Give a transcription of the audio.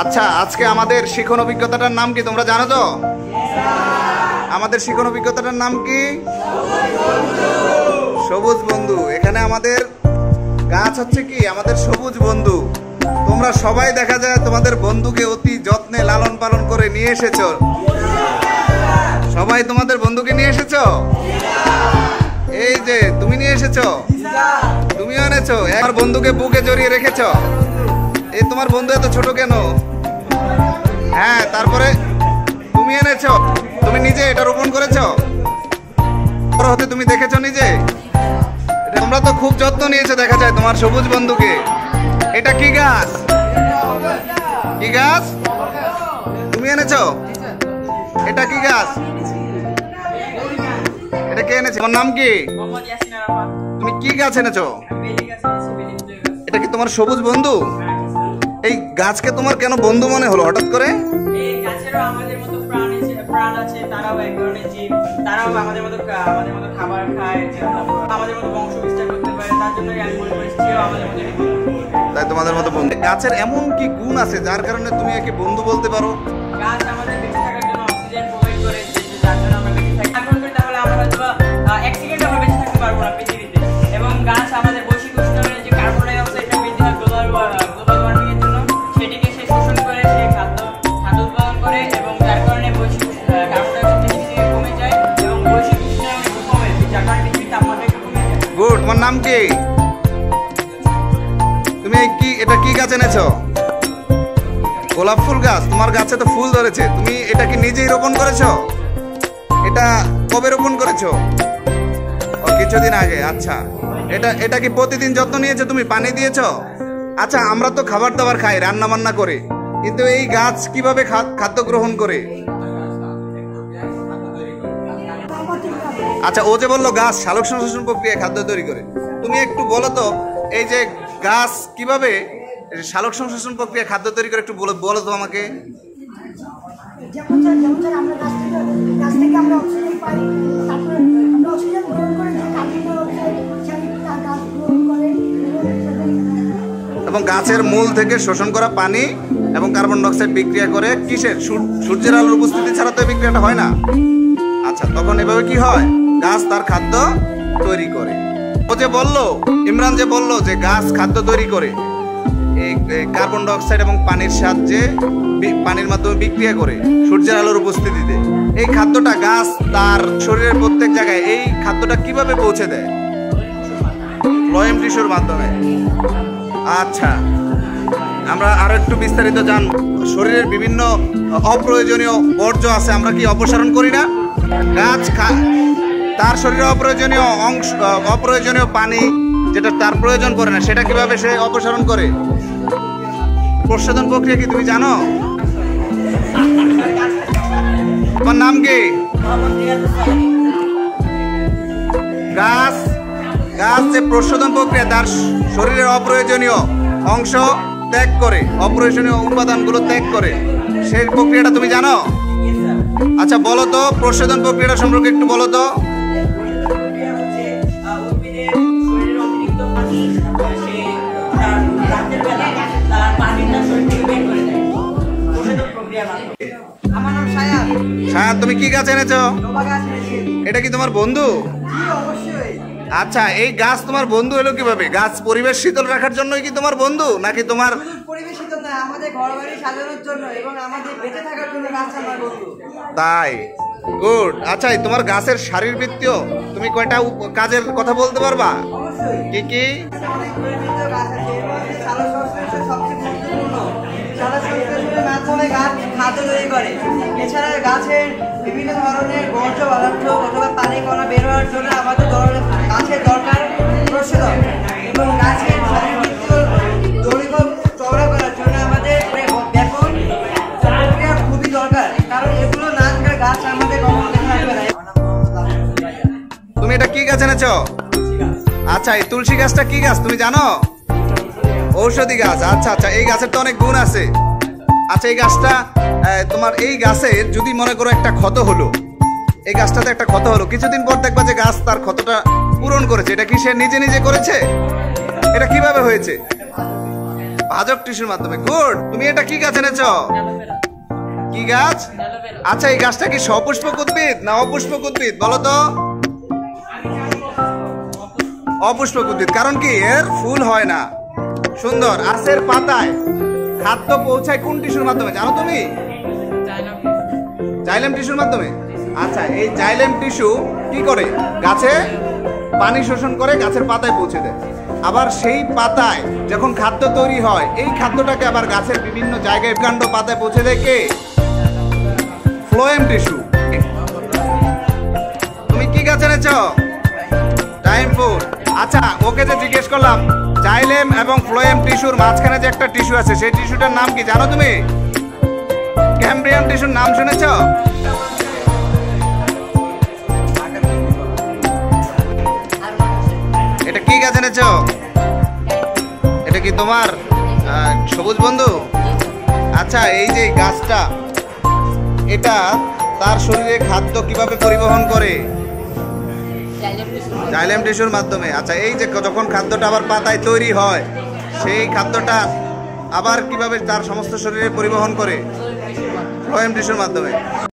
আচ্ছা, আজকে আমাদের শিখন অভিজ্ঞতাটার নাম কি তোমরা জানো তো? আমাদের শিখন অভিজ্ঞতাটার নাম কি? সবুজ বন্ধু। এখানে আমাদের গাছ হচ্ছে কি আমাদের সবুজ বন্ধু। তোমরা সবাই দেখা যায় তোমাদের বন্ধুকে অতি যত্নে লালন পালন করে নিয়ে এসেছো। সবাই তোমাদের বন্ধুকে নিয়ে এসেছো? এই যে তুমি নিয়ে এসেছো, তুমিও এনেছো। আমার বন্ধুকে বুকে জড়িয়ে রেখেছো। এই তোমার বন্ধু এত ছোট কেন? হ্যাঁ, তারপরে তুমি এনেছো, তুমি নিজে এটা রোপণ করেছো? বড় হতে তুমি দেখেছো নিজে? তোমরা তো খুব যত্ন নিয়েছো দেখা যায় তোমার সবুজ বন্ধুকে। এটা কি গাছ? কি গাছ তুমি এনেছো? এটা কি গাছ? এটা কে এনেছে? তোমার নাম কি? তুমি কি গাছ এনেছো? এটা কি তোমার সবুজ বন্ধু? এই গাছকে তোমার কেন বন্ধু মনে হলো হঠাৎ করে? এই গাছেরও আমাদের মতো প্রাণ আছে, তারাও এক ধরনের জীব, তারাও আমাদের মতো খাবার খায়, আমাদের মতো বংশ বিস্তার করতে পারে, তার জন্য আমি মনে করি সেও আমাদের মতো তাই তোমাদের মতো বন্ধু। গাছের এমন কি গুণ আছে যার কারণে তুমি একে বন্ধু বলতে পারো? গাছ আমাদের বেঁচে থাকার জন্য অক্সিজেন প্রোভাইড করে, যার জন্য আমরা বেঁচে থাকি। এখন করি তাহলে আমরা হয়তো এক সেকেন্ড আমরা বেঁচে থাকতে পারবো না পৃথিবীতে। এবং গাছ আমাদের বৈশ্বিক উষ্ণায়নের যে কার্বন ডাই অক্সাইডটা বৃদ্ধি হয় গ্লোবাল ওয়ার্মিং এর জন্য, সেটিকে সে শোষণ করে, সে খাদ্য উৎপাদন করে, এবং যার কারণে বৈশ্বিক কার্বন ডাই অক্সাইড কমে যায় এবং বৈশ্বিক উষ্ণায়ন কমে, যার কারণে পৃথিবীর তাপমাত্রা একটু কমে যায়। গুড। তোমার নাম কি? তুমি এটা কি গাছ এনেছো? গোলাপ ফুল গাছ। তোমার গাছে তো ফুল ধরেছে। তুমি এটা কি নিজেই রোপণ করেছো? এটা কবে রোপণ করেছো? ও, কিছুদিন আগে। আচ্ছা, এটা কি প্রতিদিন যত্ন নিয়েছো? তুমি পানি দিয়েছো? আচ্ছা, আমরা তো খাবার দাবার খাই রান্না বান্না করে, কিন্তু এই গাছ কিভাবে খাদ্য গ্রহণ করে? আচ্ছা, ও যে বললো গাছ সালোক সংশ্লেষণ প্রক্রিয়ায় খাদ্য তৈরি করে, তুমি একটু বলো তো এই যে গাছ কিভাবে সালোক সংশ্লেষণ প্রক্রিয়া খাদ্য তৈরি করে, একটু বলো তো আমাকে। এবং গাছের মূল থেকে শোষণ করা পানি এবং কার্বন ডাই অক্সাইড বিক্রিয়া করে কিসের? সূর্যের আলোর উপস্থিতি ছাড়া তো এই বিক্রিয়াটা হয় না। আচ্ছা, তখন এভাবে কি হয়? গাছ তার খাদ্য তৈরি করে। ও যে বললো, ইমরান যে বললো যে গাছ খাদ্য তৈরি করে এই কার্বন ডাই অক্সাইড এবং পানির সাহায্যে, পানির মাধ্যমে বিক্রিয়া করে সূর্যের আলোর উপস্থিতিতে। এই খাদ্যটা গাছ তার শরীরের প্রত্যেক জায়গায় এই খাদ্যটা কিভাবে পৌঁছে দেয়? ফ্লোয়েম টিস্যুর মাধ্যমে। আচ্ছা, আমরা আরো একটু বিস্তারিত জানব। শরীরের বিভিন্ন অপ্রয়োজনীয় বর্জ্য আছে, আমরা কি অপসারণ করি না? গাছ তার শরীরে অপ্রয়োজনীয় পানি যেটা তার প্রয়োজন পড়ে না, সেটা কিভাবে সে অপসারণ করে? প্রশোধন প্রক্রিয়া কি তুমি জানো? তোমার নাম কি? গাছ যে প্রশোধন প্রক্রিয়া তার শরীরের অপ্রয়োজনীয় অংশ ত্যাগ করে, অপ্রয়োজনীয় উপাদানগুলো ত্যাগ করে, সেই প্রক্রিয়াটা তুমি জানো? আচ্ছা, বলো তো প্রশোধন প্রক্রিয়াটা সম্পর্কে একটু বলো তো। আমার নাম সায়ান। সায়ান, তুমি কি গাছ এনেছো? এটা কি তোমার বন্ধু? অবশ্যই। আচ্ছা, এই গাছ তোমার বন্ধু হলো কিভাবে? গাছ পরিবেশ শীতল রাখার জন্যই কি তোমার বন্ধু, নাকি তোমার পরিবেশ শীতল না, আমাদের ঘরবাড়ি সাজানোর জন্য এবং আমাদের বেঁচে থাকার জন্য গাছ আমার বন্ধু। তাই? গুড। আচ্ছা, তোমার গাছের শারীরবৃত্তীয় তুমি কয়টা কাজের কথা বলতে পারবা? অবশ্যই। কি কি? অনেক শারীরবৃত্তীয় গাছ আছে, এর মধ্যে সালোক সংশ্লেষণ সবচেয়ে গুরুত্বপূর্ণ। সালোক সংশ্লেষণের মাধ্যমে গাছ খাদ্য তৈরি করে। এছাড়া গাছের বিভিন্ন ধরনের বর্জ্য পদার্থ অথবা পানি কণা বের হওয়ার জন্য আমাদের গাছের দরকার প্রশোধন, এবং গাছের শারীরবৃত্তীয় দৈর্ঘ্য চওড়া করার জন্য আমাদের ব্যাপক প্রক্রিয়া খুবই দরকার, কারণ এগুলো না থাকলে গাছ আমাদের কখনো দেখা যাবে না। তুমি এটা কি গাছ এনেছো? আচ্ছা, এই তুলসী গাছটা কি গাছ তুমি জানো? ঔষধি গাছ। আচ্ছা আচ্ছা, এই গাছের তো অনেক গুণ আছে। আচ্ছা, এই গাছটা তোমার এই গাছের যদি মনে করো একটা ক্ষত হলো, এই গাছটাতে একটা ক্ষত হলো, কিছুদিন পর দেখবা যে গাছ তার ক্ষতটা পূরণ করেছে। এটা কি সে নিজে নিজে করেছে? এটা কিভাবে হয়েছে? ভাজক টিস্যুর মাধ্যমে। গুড। তুমি এটা কি গাছ এনেছো? কি গাছ? আচ্ছা, এই গাছটা কি সপুষ্পক উদ্ভিদ না অপুষ্পক উদ্ভিদ বলো তো? অপুষ্পক উদ্ভিদ। কারণ কি? এর ফুল হয় না। সুন্দর। গাছের পাতায় খাদ্য পৌঁছায় কোন টিস্যুর মাধ্যমে জানো তুমি? জাইলেম টিস্যুর মাধ্যমে। আচ্ছা, এই জাইলেম টিস্যু কি করে? গাছে পানি শোষণ করে গাছের পাতায় পৌঁছে দেয়। আবার সেই পাতায় যখন খাদ্য তৈরি হয়, এই খাদ্যটাকে আবার গাছের বিভিন্ন জায়গায় কাণ্ড পাতায় পৌঁছে দেয় কে? Phloem tissue. তুমি কি গাছ এনেছো? টাইম ফুল। আচ্ছা, ওকে যে জিজ্ঞেস করলাম জাইলেম এবং ফ্লোয়েম টিস্যুর মাঝখানে যে একটা টিস্যু আছে, সেই টিস্যুটার নাম কি জানো তুমি? ক্যাম্ব্রিয়াম টিস্যুর নাম শুনেছো? এটা কি গাছ এনেছো? এটা কি তোমার সবুজ বন্ধু? আচ্ছা, এই যে গাছটা, এটা তার শরীরে খাদ্য কিভাবে পরিবহন করে? জাইলেম টিস্যুর মাধ্যমে। আচ্ছা, এই যে যখন খাদ্যটা আবার পাতায় তৈরি হয়, সেই খাদ্যটা আবার কিভাবে তার সমস্ত শরীরে পরিবহন করে? ফ্লোয়েম টিস্যুর মাধ্যমে।